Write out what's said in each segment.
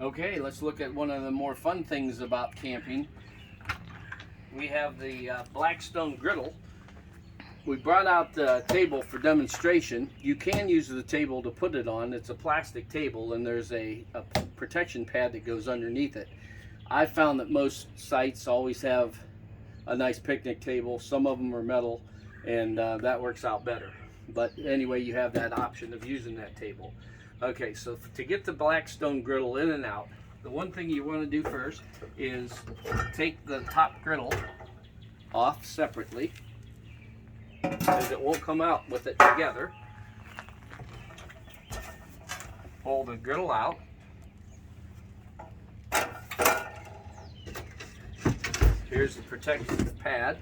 Okay, let's look at one of the more fun things about camping. We have the Blackstone Griddle. We brought out the table for demonstration. You can use the table to put it on. It's a plastic table and there's a protection pad that goes underneath it. I found that most sites always have a nice picnic table. Some of them are metal, and that works out better. But anyway, you have that option of using that table. Okay, so to get the Blackstone Griddle in and out, the one thing you want to do first is take the top griddle off separately, because it won't come out with it together. Pull the griddle out. Here's the protective pad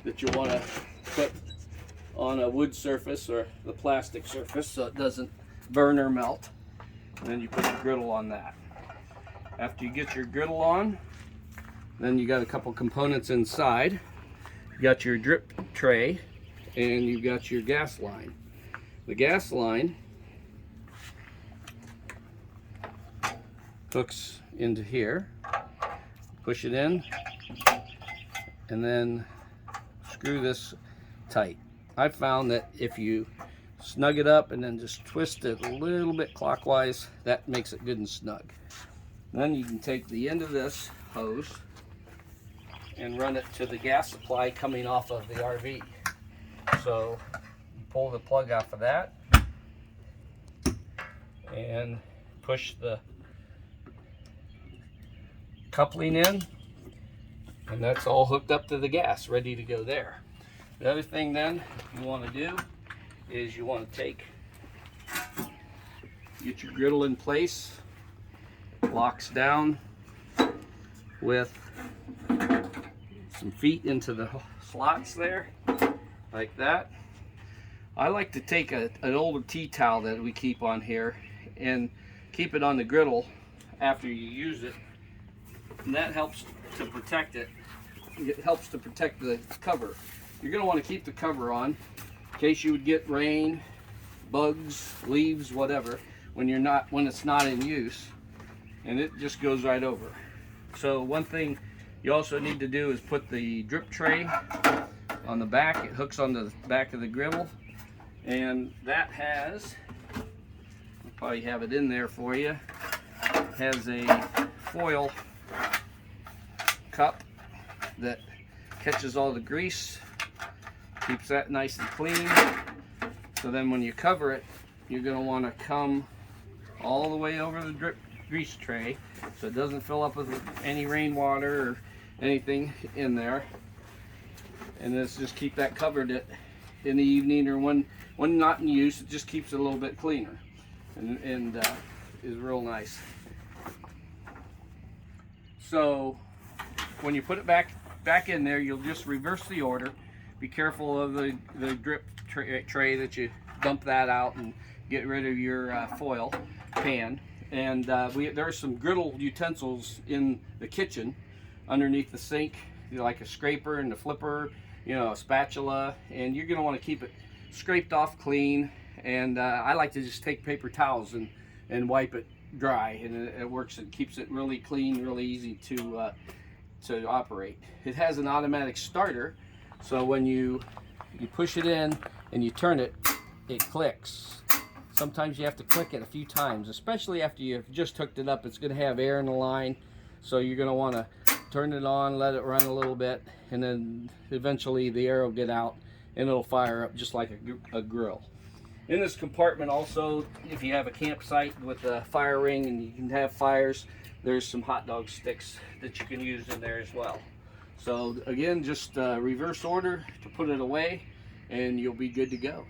that you want to put on a wood surface or the plastic surface so it doesn't burn or melt. And then you put the griddle on that. After you get your griddle on, then you got a couple components inside. You got your drip tray and you've got your gas line. The gas line hooks into here. Push it in and then screw this tight. I found that if you snug it up and then just twist it a little bit clockwise, that makes it good and snug. Then you can take the end of this hose and run it to the gas supply coming off of the RV. So you pull the plug off of that and push the coupling in, and that's all hooked up to the gas, ready to go there. The other thing then you want to do is you want to get your griddle in place, locks down with some feet into the slots there, like that. I like to take an older tea towel that we keep on here and keep it on the griddle after you use it, and that helps to protect it. It helps to protect the cover. You're going to want to keep the cover on in case you would get rain, bugs, leaves, whatever when it's not in use, and it just goes right over. So one thing you also need to do is put the drip tray on the back. It hooks on the back of the griddle, and that has, I'll probably have it in there for you, has a foil cup that catches all the grease, keeps that nice and clean. So then when you cover it, you're going to want to come all the way over the grease tray so it doesn't fill up with any rainwater or anything in there. And let's just keep that covered in the evening or when not in use. It just keeps it a little bit cleaner and is real nice. So when you put it back in there, you'll just reverse the order. Be careful of the drip tray that you dump that out and get rid of your foil pan. And there are some griddle utensils in the kitchen underneath the sink, like a scraper and a flipper, a spatula, and you're going to want to keep it scraped off clean. And I like to just take paper towels and wipe it dry, and it works. It keeps it really clean, really easy to operate. It has an automatic starter, so when you push it in and you turn it, it clicks. Sometimes you have to click it a few times, especially after you've just hooked it up. It's going to have air in the line, so you're going to want to turn it on, let it run a little bit, and then eventually the air will get out and it'll fire up just like a grill. In this compartment also, if you have a campsite with a fire ring and you can have fires, there's some hot dog sticks that you can use in there as well. So again, just reverse order to put it away and you'll be good to go.